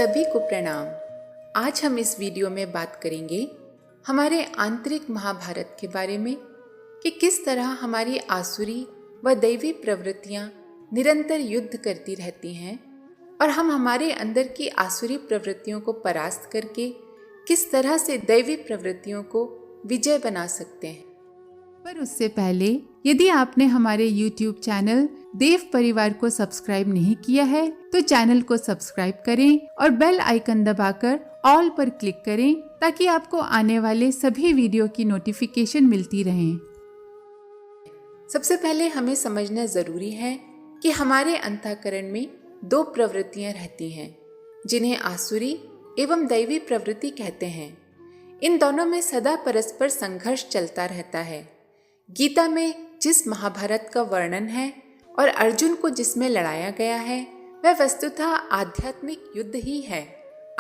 सभी को प्रणाम। आज हम इस वीडियो में बात करेंगे हमारे आंतरिक महाभारत के बारे में कि किस तरह हमारी आसुरी व दैवी प्रवृत्तियां निरंतर युद्ध करती रहती हैं और हम हमारे अंदर की आसुरी प्रवृत्तियों को परास्त करके किस तरह से दैवी प्रवृत्तियों को विजय बना सकते हैं। पर उससे पहले यदि आपने हमारे YouTube चैनल देव परिवार को सब्सक्राइब नहीं किया है तो चैनल को सब्सक्राइब करें और बेल आइकन दबाकर ऑल पर क्लिक करें ताकि आपको आने वाले सभी वीडियो की नोटिफिकेशन मिलती रहे। सबसे पहले हमें समझना जरूरी है कि हमारे अंतःकरण में दो प्रवृत्तियां रहती हैं जिन्हें आसुरी एवं दैवी प्रवृत्ति कहते हैं। इन दोनों में सदा परस्पर संघर्ष चलता रहता है। गीता में जिस महाभारत का वर्णन है और अर्जुन को जिसमें लड़ाया गया है वह वस्तुतः आध्यात्मिक युद्ध ही है।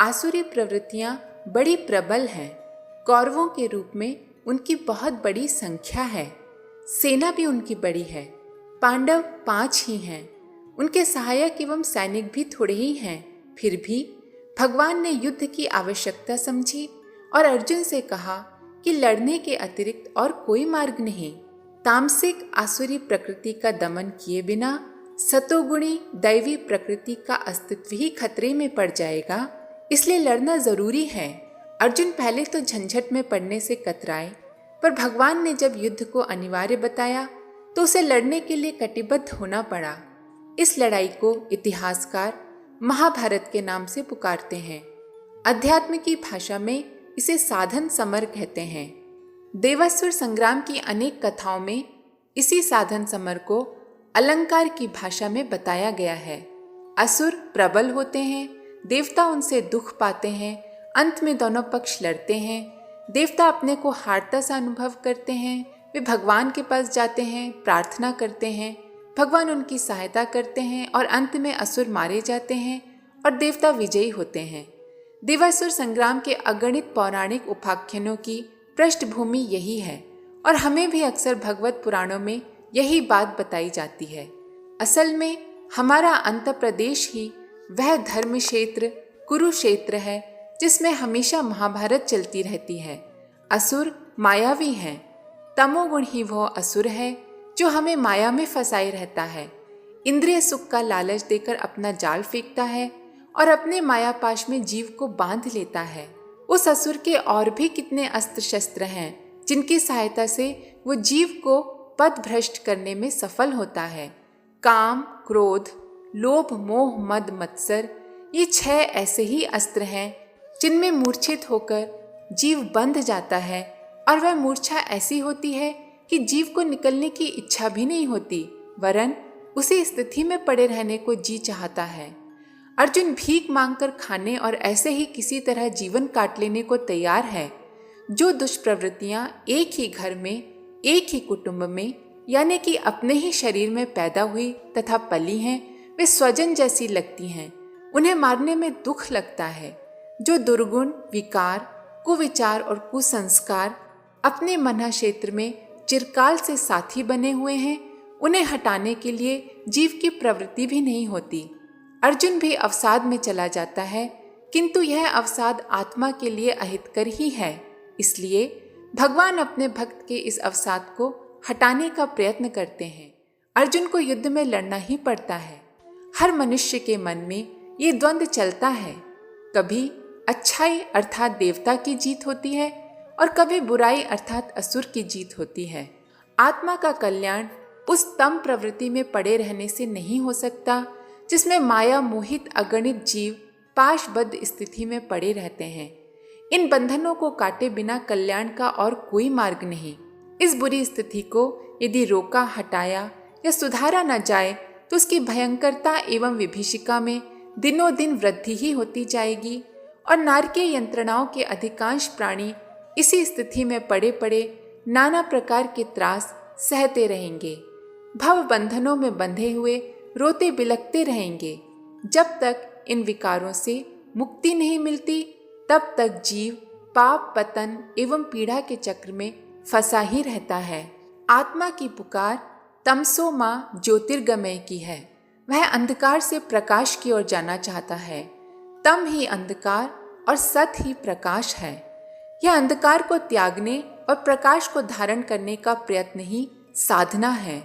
आसुरी प्रवृत्तियां बड़ी प्रबल हैं। कौरवों के रूप में उनकी बहुत बड़ी संख्या है, सेना भी उनकी बड़ी है। पांडव 5 ही हैं, उनके सहायक एवं सैनिक भी थोड़े ही हैं। फिर भी भगवान ने युद्ध की आवश्यकता समझी और अर्जुन से कहा कि लड़ने के अतिरिक्त और कोई मार्ग नहीं। तामसिक आसुरी प्रकृति का दमन किए बिना सतोगुणी दैवी प्रकृति का अस्तित्व ही खतरे में पड़ जाएगा, इसलिए लड़ना जरूरी है। अर्जुन पहले तो झंझट में पड़ने से कतराए, पर भगवान ने जब युद्ध को अनिवार्य बताया तो उसे लड़ने के लिए कटिबद्ध होना पड़ा। इस लड़ाई को इतिहासकार महाभारत के नाम से पुकारते हैं। अध्यात्म की भाषा में इसे साधन समर कहते हैं। देवासुर संग्राम की अनेक कथाओं में इसी साधन समर को अलंकार की भाषा में बताया गया है। असुर प्रबल होते हैं, देवता उनसे दुख पाते हैं, अंत में दोनों पक्ष लड़ते हैं। देवता अपने को हारता सा अनुभव करते हैं, वे भगवान के पास जाते हैं, प्रार्थना करते हैं, भगवान उनकी सहायता करते हैं और अंत में असुर मारे जाते हैं और देवता विजयी होते हैं। देवासुर संग्राम के अगणित पौराणिक उपाख्यानों की पृष्ठभूमि यही है और हमें भी अक्सर भगवत पुराणों में यही बात बताई जाती है। असल में हमारा अंतःप्रदेश ही वह धर्म क्षेत्र कुरुक्षेत्र है जिसमें हमेशा महाभारत चलती रहती है। असुर मायावी हैं, तमोगुण ही वह असुर है जो हमें माया में फंसाए रहता है, इंद्रिय सुख का लालच देकर अपना जाल फेंकता है और अपने मायापाश में जीव को बांध लेता है। उस असुर के और भी कितने अस्त्र शस्त्र हैं जिनकी सहायता से वो जीव को पथ भ्रष्ट करने में सफल होता है। काम, क्रोध, लोभ, मोह, मद, मत्सर, ये 6 ऐसे ही अस्त्र हैं जिनमें मूर्छित होकर जीव बंध जाता है और वह मूर्छा ऐसी होती है कि जीव को निकलने की इच्छा भी नहीं होती, वरन उसी स्थिति में पड़े रहने को जी चाहता है। अर्जुन भीख मांगकर खाने और ऐसे ही किसी तरह जीवन काट लेने को तैयार है। जो दुष्प्रवृत्तियां एक ही घर में, एक ही कुटुंब में, यानी कि अपने ही शरीर में पैदा हुई तथा पली हैं, वे स्वजन जैसी लगती हैं, उन्हें मारने में दुख लगता है। जो दुर्गुण, विकार, कुविचार और कुसंस्कार अपने मना क्षेत्र में चिरकाल से साथी बने हुए हैं, उन्हें हटाने के लिए जीव की प्रवृत्ति भी नहीं होती। अर्जुन भी अवसाद में चला जाता है, किंतु यह अवसाद आत्मा के लिए अहितकर ही है। इसलिए भगवान अपने भक्त के इस अवसाद को हटाने का प्रयत्न करते हैं। अर्जुन को युद्ध में लड़ना ही पड़ता है। हर मनुष्य के मन में ये द्वंद्व चलता है, कभी अच्छाई अर्थात देवता की जीत होती है और कभी बुराई अर्थात असुर की जीत होती है। आत्मा का कल्याण उस तम प्रवृत्ति में पड़े रहने से नहीं हो सकता जिसमें माया मोहित अगणित जीव पाशबद्ध स्थिति में पड़े रहते हैं। इन बंधनों को काटे बिना कल्याण का और कोई मार्ग नहीं। इस बुरी स्थिति को यदि रोका, हटाया या सुधारा न जाए तो उसकी भयंकरता एवं विभीषिका में दिनों दिन वृद्धि ही होती जाएगी और नारकीय यंत्रणाओं के अधिकांश प्राणी इसी स्थिति में पड़े पड़े नाना प्रकार के त्रास सहते रहेंगे। भव बंधनों में बंधे हुए रोते बिलखते रहेंगे। जब तक इन विकारों से मुक्ति नहीं मिलती तब तक जीव पाप, पतन एवं पीड़ा के चक्र में फंसा ही रहता है। आत्मा की पुकार तमसो मां ज्योतिर्गमय की है। वह अंधकार से प्रकाश की ओर जाना चाहता है। तम ही अंधकार और सत ही प्रकाश है। यह अंधकार को त्यागने और प्रकाश को धारण करने का प्रयत्न ही साधना है।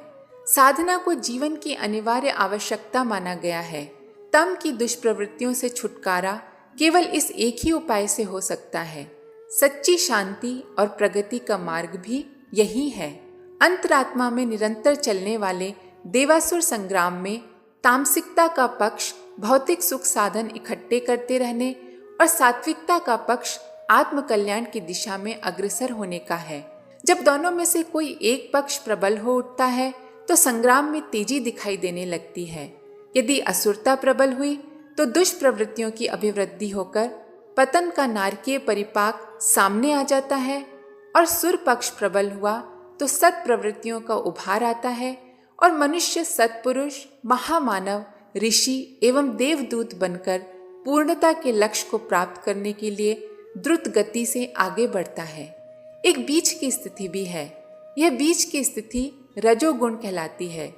साधना को जीवन की अनिवार्य आवश्यकता माना गया है। तम की दुष्प्रवृत्तियों से छुटकारा केवल इस एक ही उपाय से हो सकता है। सच्ची शांति और प्रगति का मार्ग भी यही है। अंतरात्मा में निरंतर चलने वाले देवासुर संग्राम में तामसिकता का पक्ष भौतिक सुख साधन इकट्ठे करते रहने और सात्विकता का पक्ष आत्म कल्याण की दिशा में अग्रसर होने का है। जब दोनों में से कोई एक पक्ष प्रबल हो उठता है तो संग्राम में तेजी दिखाई देने लगती है। यदि असुरता प्रबल हुई तो दुष्प्रवृत्तियों की अभिवृद्धि होकर पतन का नारकीय परिपाक सामने आ जाता है, और सुर पक्ष प्रबल हुआ तो सत प्रवृत्तियों का उभार आता है और मनुष्य सत्पुरुष, महामानव, ऋषि एवं देवदूत बनकर पूर्णता के लक्ष्य को प्राप्त करने के लिए द्रुत गति से आगे बढ़ता है। एक बीच की स्थिति भी है। यह बीच की स्थिति रजोगुण कहलाती है।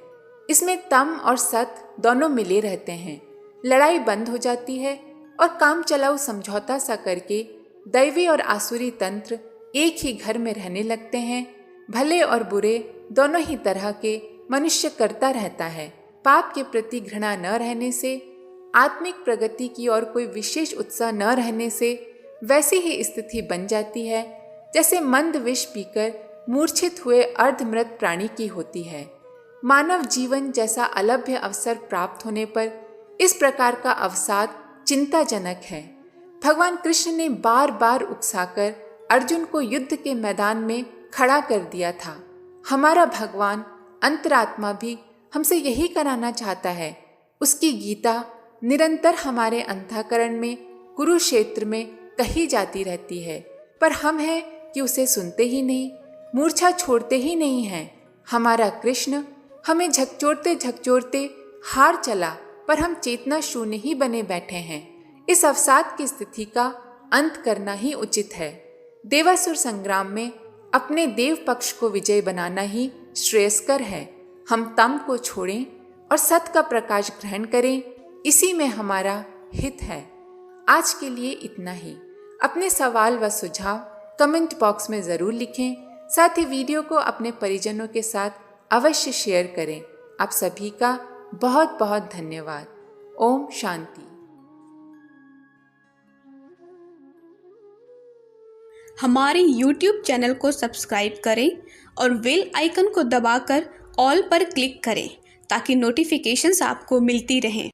इसमें तम और सत दोनों मिले रहते हैं। लड़ाई बंद हो जाती है और काम चलाऊ समझौता सा करके दैवी और आसुरी तंत्र एक ही घर में रहने लगते हैं। भले और बुरे दोनों ही तरह के मनुष्य करता रहता है। पाप के प्रति घृणा न रहने से, आत्मिक प्रगति की ओर कोई विशेष उत्साह न रहने से वैसी ही स्थिति बन जाती है जैसे मंद विष पीकर मूर्छित हुए अर्धमृत प्राणी की होती है। मानव जीवन जैसा अलभ्य अवसर प्राप्त होने पर इस प्रकार का अवसाद चिंताजनक है। भगवान कृष्ण ने बार बार उकसाकर अर्जुन को युद्ध के मैदान में खड़ा कर दिया था। हमारा भगवान अंतरात्मा भी हमसे यही कराना चाहता है। उसकी गीता निरंतर हमारे अंतःकरण में कुरुक्षेत्र में कही जाती रहती है, पर हम हैं कि उसे सुनते ही नहीं, मूर्छा छोड़ते ही नहीं हैं। हमारा कृष्ण हमें झकझोरते झकझोरते हार चला, पर हम चेतना शून्य ही बने बैठे हैं। इस अवसाद की स्थिति का अंत करना ही उचित है। देवासुर संग्राम में अपने देव पक्ष को विजय बनाना ही श्रेयस्कर है। हम तम को छोड़ें और सत का प्रकाश ग्रहण करें, इसी में हमारा हित है। आज के लिए इतना ही। अपने सवाल व सुझाव कमेंट बॉक्स में ज़रूर लिखें। साथ ही वीडियो को अपने परिजनों के साथ अवश्य शेयर करें। आप सभी का बहुत बहुत धन्यवाद। ओम शांति। हमारे YouTube चैनल को सब्सक्राइब करें और बेल आइकन को दबाकर ऑल पर क्लिक करें ताकि नोटिफिकेशंस आपको मिलती रहें।